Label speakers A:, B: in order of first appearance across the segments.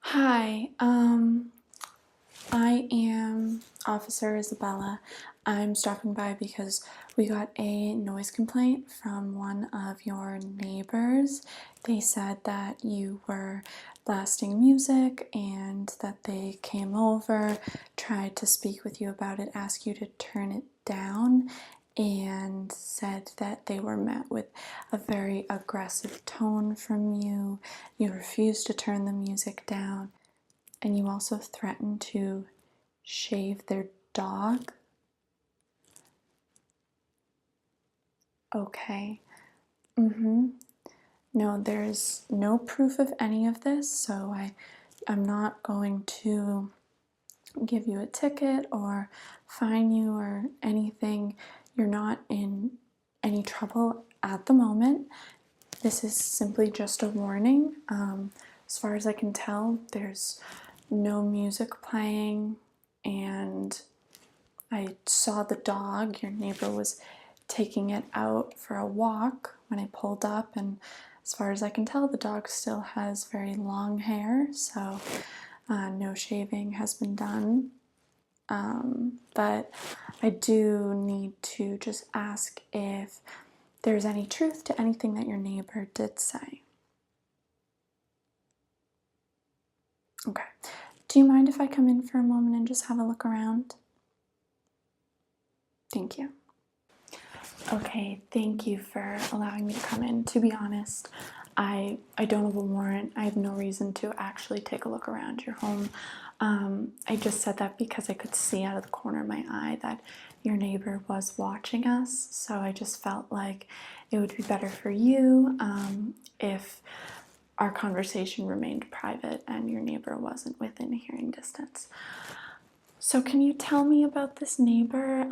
A: Hi, I am Officer Isabella. I'm stopping by because we got a noise complaint from one of your neighbors. They said that you were blasting music and that they came over, tried to speak with you about it, asked you to turn it down, and said that they were met with a very aggressive tone from you. You refused to turn the music down, and you also threatened to shave their dog. Okay. No, there's no proof of any of this, so I'm not going to give you a ticket or fine you or anything. You're not in any trouble at the moment. This is simply just a warning. As far as I can tell, there's no music playing, and I saw the dog. Your neighbor was taking it out for a walk when I pulled up, and as far as I can tell, the dog still has very long hair, so no shaving has been done. But I do need to just ask if there's any truth to anything that your neighbor did say. Okay. Do you mind if I come in for a moment and just have a look around? Thank you. Okay, thank you for allowing me to come in. To be honest, I don't have a warrant. I have no reason to actually take a look around your home. I just said that because I could see out of the corner of my eye that your neighbor was watching us, so I just felt like it would be better for you if our conversation remained private and your neighbor wasn't within hearing distance. So can you tell me about this neighbor?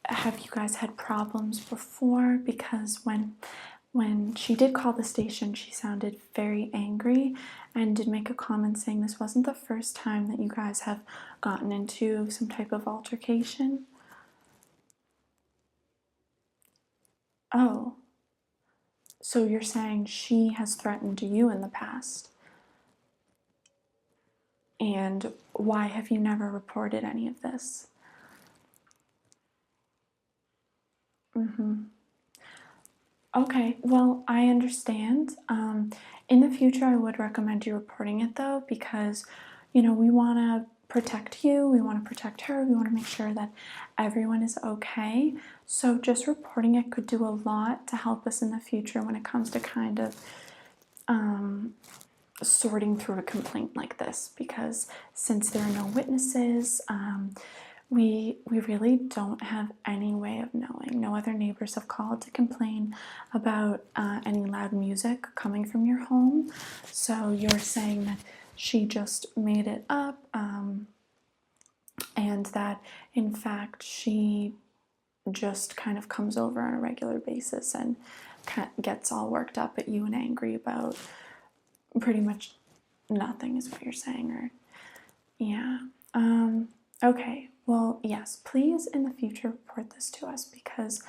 A: Have you guys had problems before? Because when she did call the station, she sounded very angry and did make a comment saying this wasn't the first time that you guys have gotten into some type of altercation. Oh, so you're saying she has threatened you in the past? And why have you never reported any of this? Okay, well, I understand. In the future, I would recommend you reporting it though, because, we want to protect you, we want to protect her, we want to make sure that everyone is okay. So just reporting it could do a lot to help us in the future when it comes to kind of sorting through a complaint like this, because since there are no witnesses, we really don't have any way of knowing. No other neighbors have called to complain about any loud music coming from your home. So you're saying that she just made it up, and that in fact she just kind of comes over on a regular basis and gets all worked up at you and angry about pretty much nothing, is what you're saying, or yeah. Okay, well, yes, please in the future report this to us, because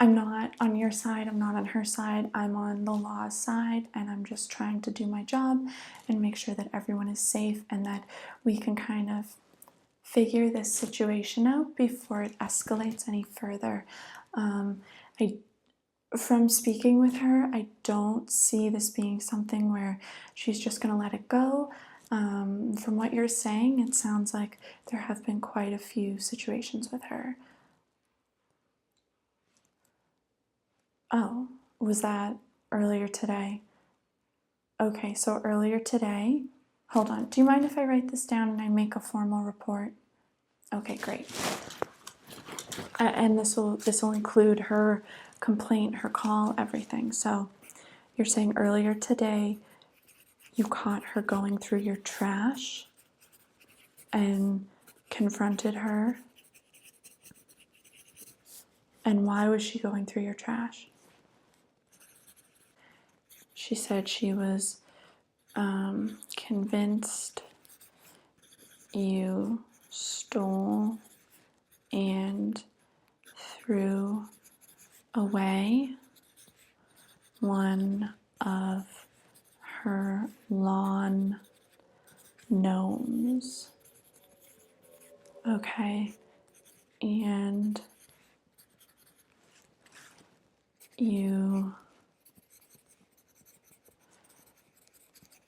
A: I'm not on your side, I'm not on her side, I'm on the law's side, and I'm just trying to do my job and make sure that everyone is safe and that we can kind of figure this situation out before it escalates any further. From speaking with her, I don't see this being something where she's just going to let it go. From what you're saying, it sounds like there have been quite a few situations with her. Oh, was that earlier today? Okay, so earlier today, hold on. Do you mind if I write this down and I make a formal report? Okay, great. And this will include her complaint, her call, everything. So you're saying earlier today you caught her going through your trash and confronted her. And why was she going through your trash? She said she was convinced you stole and threw away one of her lawn gnomes. Okay, and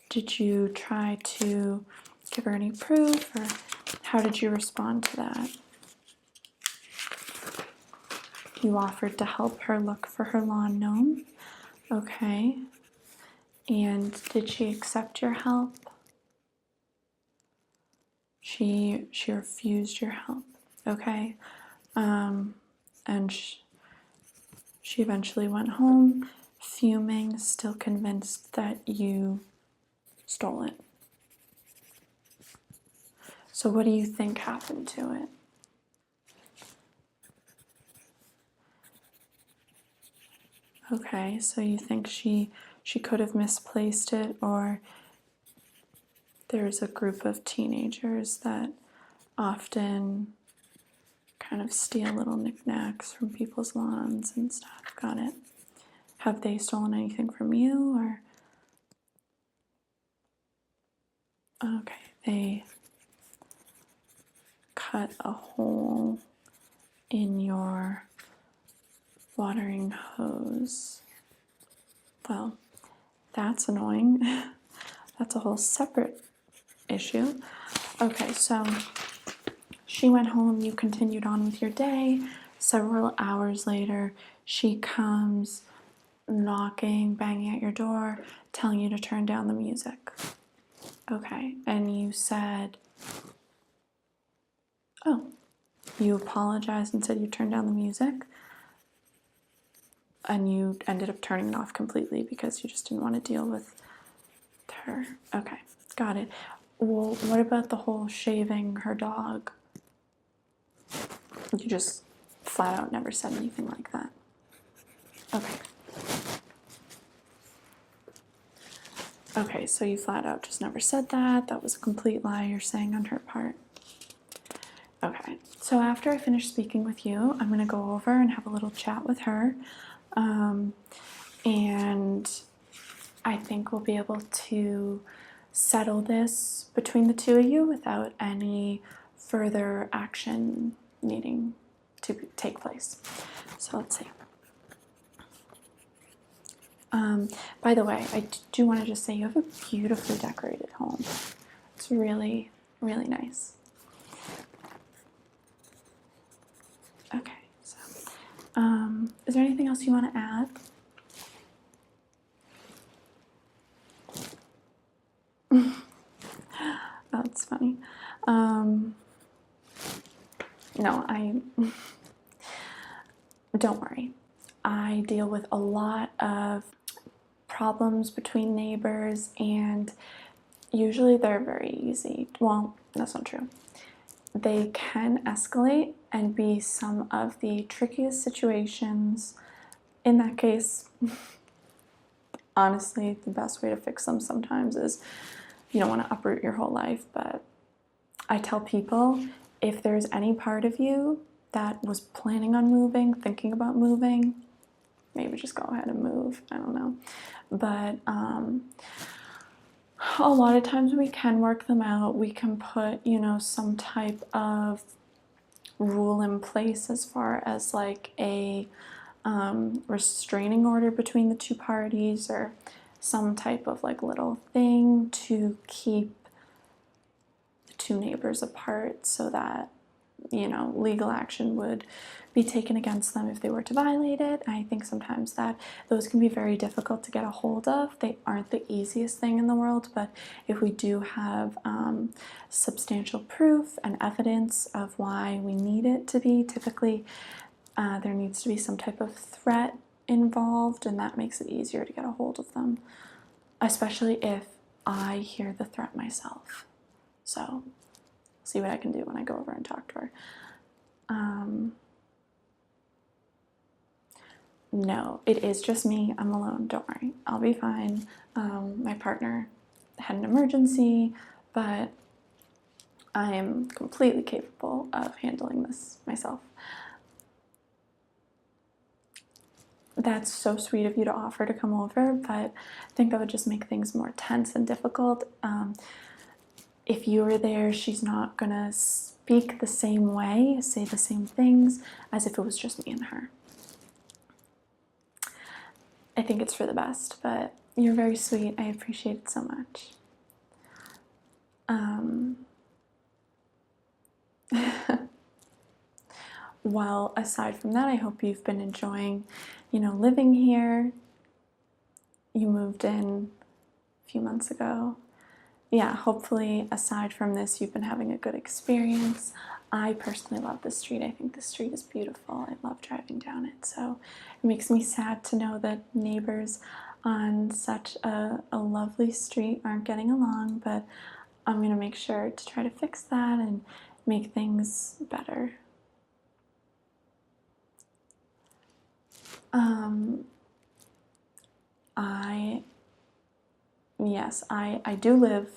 A: did you try to give her any proof, or how did you respond to that? You offered to help her look for her lawn gnome. Okay. And did she accept your help? She refused your help. Okay. And she eventually went home, fuming, still convinced that you stole it. So what do you think happened to it? Okay, so you think she could have misplaced it, or there's a group of teenagers that often kind of steal little knickknacks from people's lawns and stuff. Got it. Have they stolen anything from you, or? Okay, they cut a hole in your watering hose. Well, that's annoying. That's a whole separate issue. Okay, so she went home, you continued on with your day. Several hours later, she comes knocking, banging at your door, telling you to turn down the music. Okay, and you said, oh, you apologized and said you turned down the music, and you ended up turning it off completely because you just didn't want to deal with her. Okay, got it. Well, what about the whole shaving her dog? You just flat out never said anything like that. Okay. Okay, so you flat out just never said that. That was a complete lie you're saying on her part. Okay, so after I finish speaking with you, I'm going to go over and have a little chat with her. And I think we'll be able to settle this between the two of you without any further action needing to take place. So let's see. By the way, I do want to just say you have a beautifully decorated home. It's really, really nice. Okay, so is there anything else you want to add? That's funny. No, don't worry. I deal with a lot of problems between neighbors, and usually they're very easy. Well, that's not true. They can escalate and be some of the trickiest situations. In that case, honestly, the best way to fix them sometimes is you don't want to uproot your whole life, but I tell people if there's any part of you that was planning on moving, thinking about moving, maybe just go ahead and move. I don't know. But a lot of times we can work them out. We can put, some type of rule in place as far as like a restraining order between the two parties, or some type of like little thing to keep the two neighbors apart so that, legal action would be taken against them if they were to violate it. I think sometimes that those can be very difficult to get a hold of. They aren't the easiest thing in the world, but if we do have substantial proof and evidence of why we need it to be, typically there needs to be some type of threat involved, and that makes it easier to get a hold of them, especially if I hear the threat myself. So see what I can do when I go over and talk to her. No, it is just me. I'm alone. Don't worry. I'll be fine. My partner had an emergency, but I am completely capable of handling this myself. That's so sweet of you to offer to come over, but I think that would just make things more tense and difficult. If you were there, she's not gonna speak the same way, say the same things as if it was just me and her. I think it's for the best, but you're very sweet. I appreciate it so much. Well, aside from that, I hope you've been enjoying, living here. You moved in a few months ago. Yeah, hopefully, aside from this, you've been having a good experience. I personally love this street. I think this street is beautiful. I love driving down it. So it makes me sad to know that neighbors on such a lovely street aren't getting along, but I'm going to make sure to try to fix that and make things better. Yes, I do live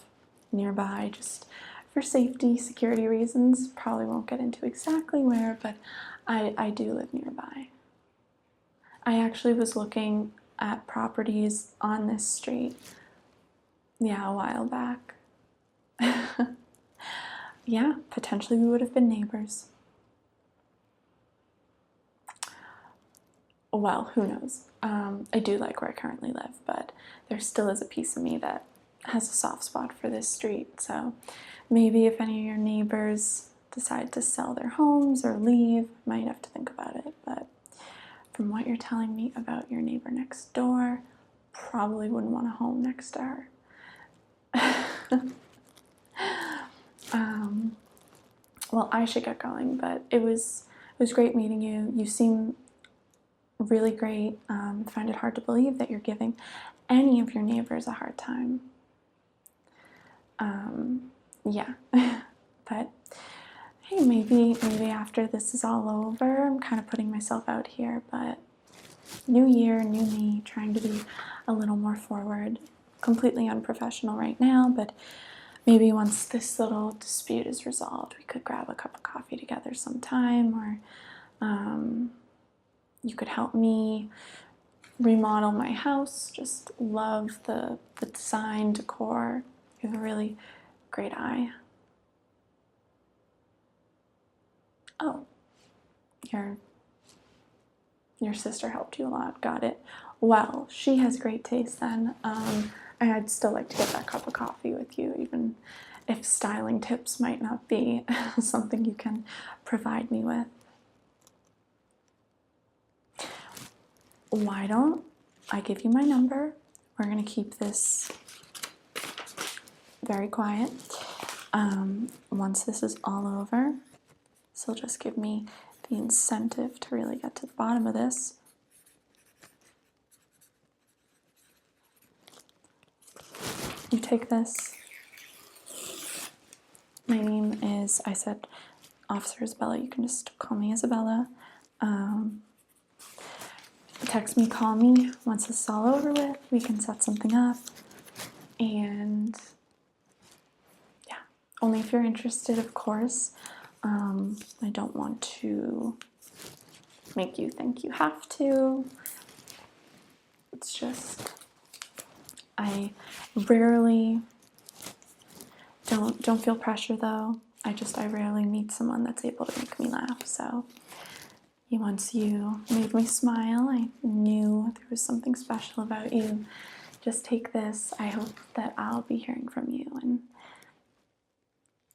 A: nearby, just for safety, security reasons. Probably won't get into exactly where, but I do live nearby. I actually was looking at properties on this street, yeah, a while back. Yeah, potentially we would have been neighbors. Well, who knows? I do like where I currently live, but there still is a piece of me that has a soft spot for this street. So maybe if any of your neighbors decide to sell their homes or leave, might have to think about it. But from what you're telling me about your neighbor next door, probably wouldn't want a home next to her. Well, I should get going, but it was great meeting you. You seem really great. I find it hard to believe that you're giving any of your neighbors a hard time. Yeah, but hey, maybe after this is all over, I'm kind of putting myself out here, but new year, new me, trying to be a little more forward. Completely unprofessional right now, but maybe once this little dispute is resolved, we could grab a cup of coffee together sometime, or you could help me remodel my house. Just love the design, decor. You have a really great eye. Oh, your sister helped you a lot. Got it. Well, she has great taste then. I'd still like to get that cup of coffee with you, even if styling tips might not be something you can provide me with. Why don't I give you my number? We're going to keep this very quiet. Once this is all over, this will just give me the incentive to really get to the bottom of this. You take this. My name is, I said, Officer Isabella. You can just call me Isabella. Text me, call me. Once this is all over with, we can set something up. And yeah, only if you're interested, of course. I don't want to make you think you have to. It's just, I rarely, don't feel pressure though. I rarely meet someone that's able to make me laugh. So once you made me smile, I knew there was something special about you. Just take this. I hope that I'll be hearing from you. And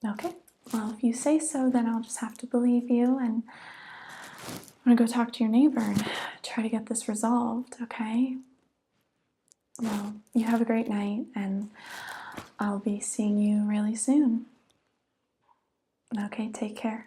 A: okay, well, if you say so, then I'll just have to believe you. And I'm gonna go talk to your neighbor and try to get this resolved, okay? Well, you have a great night, and I'll be seeing you really soon. Okay, take care.